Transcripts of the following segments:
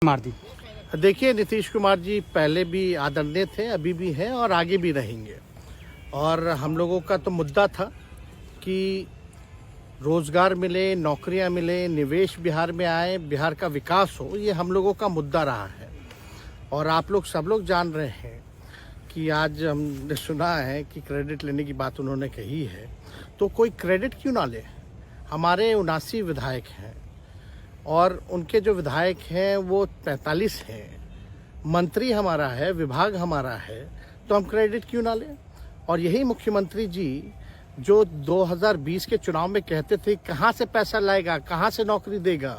मार दी। देखिए, नीतीश कुमार जी पहले भी आदरणीय थे, अभी भी हैं और आगे भी रहेंगे। और हम लोगों का तो मुद्दा था कि रोजगार मिले, नौकरियां मिले, निवेश बिहार में आए, बिहार का विकास हो, ये हम लोगों का मुद्दा रहा है। और आप लोग सब लोग जान रहे हैं कि आज हमने सुना है कि क्रेडिट लेने की बात उन्होंने कही है, तो कोई क्रेडिट क्यों ना ले। हमारे 79 विधायक हैं और उनके जो विधायक हैं वो 45 हैं, मंत्री हमारा है, विभाग हमारा है, तो हम क्रेडिट क्यों ना लें। और यही मुख्यमंत्री जी जो 2020 के चुनाव में कहते थे कहाँ से पैसा लाएगा, कहाँ से नौकरी देगा,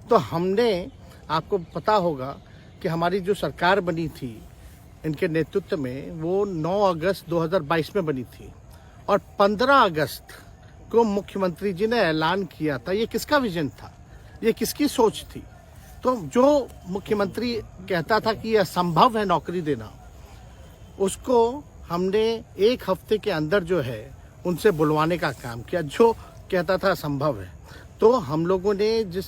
तो हमने, आपको पता होगा कि हमारी जो सरकार बनी थी इनके नेतृत्व में, वो 9 अगस्त 2022 में बनी थी और 15 अगस्त को मुख्यमंत्री जी ने ऐलान किया था। ये किसका विजन था, ये किसकी सोच थी। तो जो मुख्यमंत्री कहता था कि यह असंभव है नौकरी देना, उसको हमने एक हफ्ते के अंदर जो है उनसे बुलवाने का काम किया। जो कहता था असंभव है, तो हम लोगों ने जिस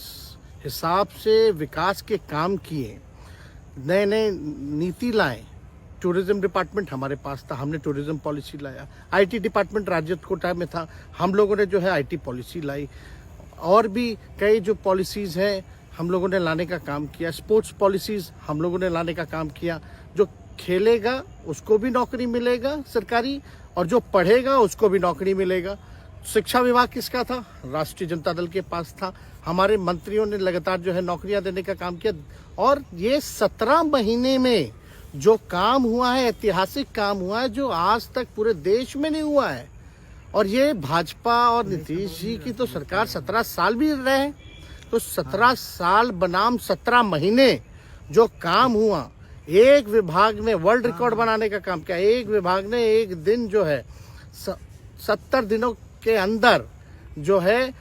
हिसाब से विकास के काम किए, नए नए नीति लाए, टूरिज्म डिपार्टमेंट हमारे पास था, हमने टूरिज्म पॉलिसी लाया। आईटी डिपार्टमेंट राज्य कोटा में था, हम लोगों ने जो है आईटी पॉलिसी लाई। और भी कई जो पॉलिसीज हैं हम लोगों ने लाने का काम किया। स्पोर्ट्स पॉलिसीज हम लोगों ने लाने का काम किया। जो खेलेगा उसको भी नौकरी मिलेगा सरकारी, और जो पढ़ेगा उसको भी नौकरी मिलेगा। शिक्षा विभाग किसका था, राष्ट्रीय जनता दल के पास था। हमारे मंत्रियों ने लगातार जो है नौकरियां देने का काम किया। और ये 17 महीने में जो काम हुआ है, ऐतिहासिक काम हुआ है, जो आज तक पूरे देश में नहीं हुआ है। और ये भाजपा और नीतीश जी की तो सरकार 17 साल भी रहे, तो 17 साल बनाम 17 महीने जो काम हुआ, एक विभाग ने वर्ल्ड रिकॉर्ड बनाने का काम किया। एक विभाग ने एक दिन जो है 70 दिनों के अंदर जो है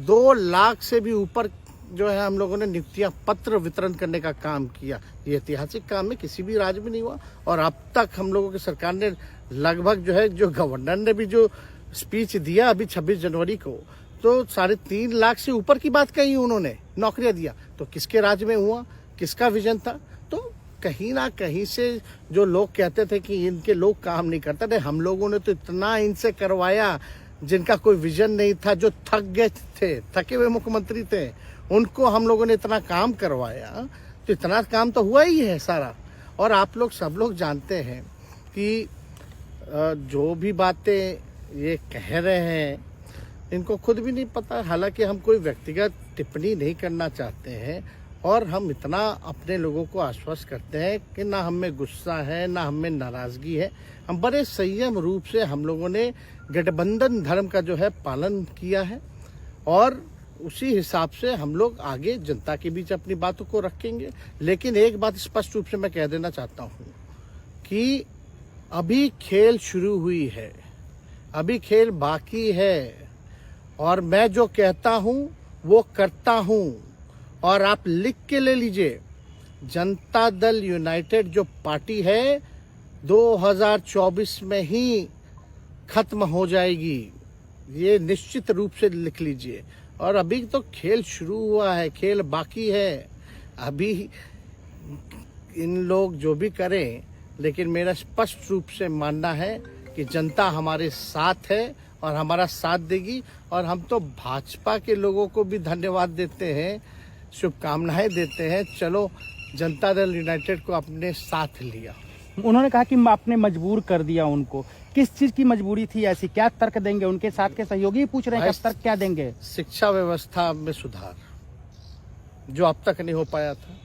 2 लाख से भी ऊपर जो है हम लोगों ने नियुक्तियां पत्र वितरण करने का काम किया। ये ऐतिहासिक काम है, किसी भी राज्य में नहीं हुआ। और अब तक हम लोगों की सरकार ने लगभग जो है, जो गवर्नर ने भी जो स्पीच दिया अभी 26 जनवरी को, तो 3.5 लाख से ऊपर की बात कही उन्होंने, नौकरियां दिया। तो किसके राज्य में हुआ, किसका विजन था। तो कहीं ना कहीं से जो लोग कहते थे कि इनके लोग काम नहीं करते थे, हम लोगों ने तो इतना इनसे करवाया जिनका कोई विजन नहीं था, जो थक गए थे, थके हुए मुख्यमंत्री थे, उनको हम लोगों ने इतना काम करवाया। तो इतना काम तो हुआ ही है सारा। और आप लोग सब लोग जानते हैं कि जो भी बातें ये कह रहे हैं इनको खुद भी नहीं पता। हालांकि हम कोई व्यक्तिगत टिप्पणी नहीं करना चाहते हैं और हम इतना अपने लोगों को आश्वस्त करते हैं कि ना हम में गुस्सा है, ना हम में नाराजगी है। हम बड़े संयम रूप से हम लोगों ने गठबंधन धर्म का जो है पालन किया है और उसी हिसाब से हम लोग आगे जनता के बीच अपनी बातों को रखेंगे। लेकिन एक बात स्पष्ट रूप से मैं कह देना चाहता हूँ कि अभी खेल शुरू हुई है, अभी खेल बाकी है। और मैं जो कहता हूँ वो करता हूँ। और आप लिख के ले लीजिए, जनता दल यूनाइटेड जो पार्टी है 2024 में ही खत्म हो जाएगी, ये निश्चित रूप से लिख लीजिए। और अभी तो खेल शुरू हुआ है, खेल बाकी है। अभी इन लोग जो भी करें, लेकिन मेरा स्पष्ट रूप से मानना है कि जनता हमारे साथ है और हमारा साथ देगी। और हम तो भाजपा के लोगों को भी धन्यवाद देते हैं, शुभकामनाएं देते हैं। चलो, जनता दल यूनाइटेड को अपने साथ लिया। उन्होंने कहा कि आपने मजबूर कर दिया उनको। किस चीज की मजबूरी थी ऐसी, क्या तर्क देंगे? उनके साथ के सहयोगी पूछ रहे हैं, तर्क क्या देंगे? शिक्षा व्यवस्था में सुधार जो अब तक नहीं हो पाया था,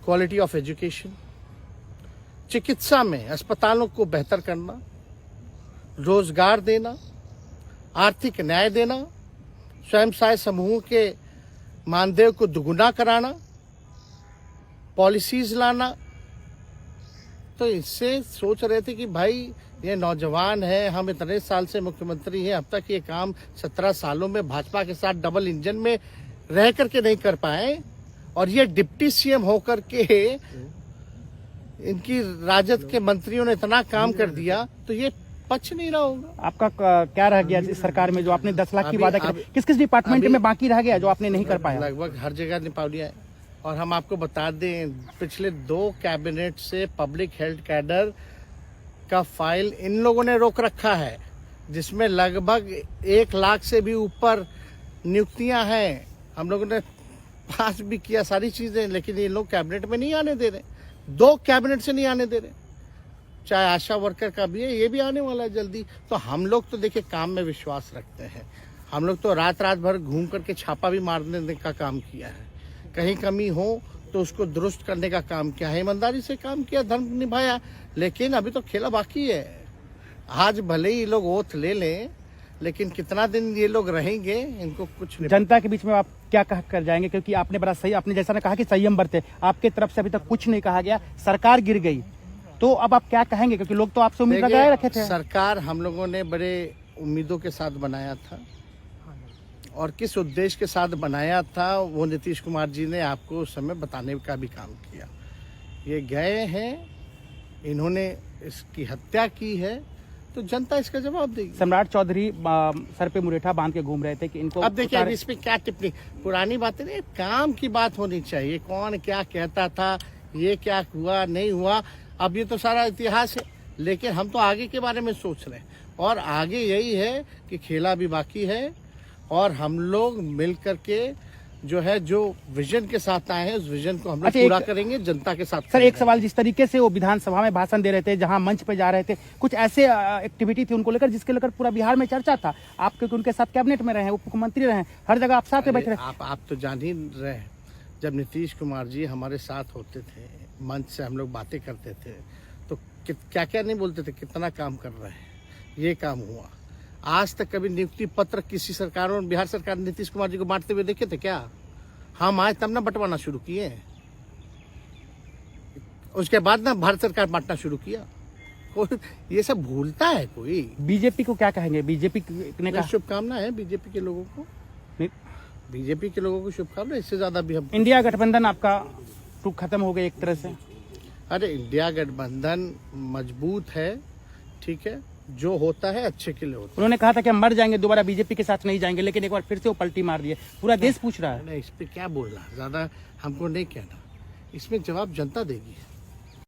क्वालिटी ऑफ एजुकेशन, चिकित्सा में अस्पतालों को बेहतर करना, रोजगार देना, आर्थिक न्याय देना, स्वयं सहायता समूह के मानदेय को दुगुना कराना, पॉलिसीज लाना। तो इससे सोच रहे थे कि भाई ये नौजवान है, हम इतने साल से मुख्यमंत्री हैं, अब तक ये काम 17 सालों में भाजपा के साथ डबल इंजन में रह करके नहीं कर पाए, और ये डिप्टी सीएम होकर के इनकी राजद के मंत्रियों ने इतना काम कर दिया, तो ये पच नहीं रहा होगा। आपका क्या रह गया इस सरकार में जो आपने 10 लाख की वादा किया? किस किस डिपार्टमेंट में बाकी रह गया जो आपने नहीं कर पाया? लगभग हर जगह निपा लिया है। और हम आपको बता दें पिछले 2 कैबिनेट से पब्लिक हेल्थ कैडर का फाइल इन लोगों ने रोक रखा है, जिसमें लगभग 1 लाख से भी ऊपर नियुक्तियां हैं। हम लोगों ने पास भी किया सारी चीजें, लेकिन ये लोग कैबिनेट में नहीं आने दे रहे। 2 कैबिनेट से नहीं आने दे रहे। चाहे आशा वर्कर का भी है, ये भी आने वाला है जल्दी। तो हम लोग तो देखिए काम में विश्वास रखते हैं। हम लोग तो रात भर घूम करके छापा भी मारने का काम किया है। कहीं कमी हो तो उसको दुरुस्त करने का काम किया है, ईमानदारी से काम किया, धर्म निभाया। लेकिन अभी तो खेला बाकी है। आज भले ही लोग ओथ ले लें, लेकिन कितना दिन ये लोग रहेंगे, इनको कुछ नहीं। जनता के बीच में आप क्या कह कर जाएंगे, क्योंकि आपने बड़ा सही, आपने जैसा ने कहा कि संयम बरते, आपके तरफ से अभी तक कुछ नहीं कहा गया, सरकार गिर गई, तो अब आप क्या कहेंगे, क्योंकि लोग तो आपसे उम्मीद लगाए रखे थे। सरकार हम लोगों ने बड़े उम्मीदों के साथ बनाया था, और किस उद्देश्य के साथ बनाया था वो नीतीश कुमार जी ने आपको उस समय बताने का भी काम किया। ये गए हैं, इन्होंने इसकी हत्या की है, तो जनता इसका जवाब देगी। सम्राट चौधरी सर पे मुरेठा बांध के घूम रहे थे कि इनको अब देखिए इस पे क्या टिप्पणी, पुरानी बातें नहीं, काम की बात होनी चाहिए। कौन क्या कहता था, ये क्या हुआ नहीं हुआ, अब ये तो सारा इतिहास है। लेकिन हम तो आगे के बारे में सोच रहे हैं, और आगे यही है कि खेला भी बाकी है, और हम लोग मिल करके जो है, जो विजन के साथ आए हैं, उस विजन को हम लोग पूरा करेंगे जनता के साथ। सर एक सवाल, जिस तरीके से वो विधानसभा में भाषण दे रहे थे, जहां मंच पे जा रहे थे, कुछ ऐसे एक्टिविटी थी उनको लेकर जिसके लेकर पूरा बिहार में चर्चा था। आप क्योंकि उनके साथ कैबिनेट में रहे हैं, उप मुख्यमंत्री रहे हैं, हर जगह आप साथ में बैठे रहे। आप तो जान ही रहे हैं, जब नीतीश कुमार जी हमारे साथ होते थे, मंच से हम लोग बातें करते थे, तो क्या क्या नहीं बोलते थे, कितना काम कर रहे हैं, ये काम हुआ। आज तक कभी नियुक्ति पत्र किसी सरकार और बिहार सरकार नीतीश कुमार जी को बांटते हुए देखे थे क्या? हम आए तब ना बंटवाना शुरू किए, उसके बाद ना भारत सरकार बांटना शुरू किया। कोई ये सब भूलता है कोई? बीजेपी को क्या कहेंगे? बीजेपी ने कहा शुभकामना है बीजेपी के लोगों को, बीजेपी के लोगों को शुभकामना। इससे ज्यादा भी हम, इंडिया गठबंधन आपका टूक खत्म हो गई एक तरह से। अरे इंडिया गठबंधन मजबूत है, ठीक है, जो होता है अच्छे के लिए होता है। उन्होंने कहा था कि हम मर जाएंगे, दोबारा बीजेपी के साथ नहीं जाएंगे, लेकिन एक बार फिर से वो पलटी मार दिए। पूरा देश पूछ रहा है। इस पे क्या बोलना, ज्यादा हमको नहीं कहना, इसमें जवाब जनता देगी।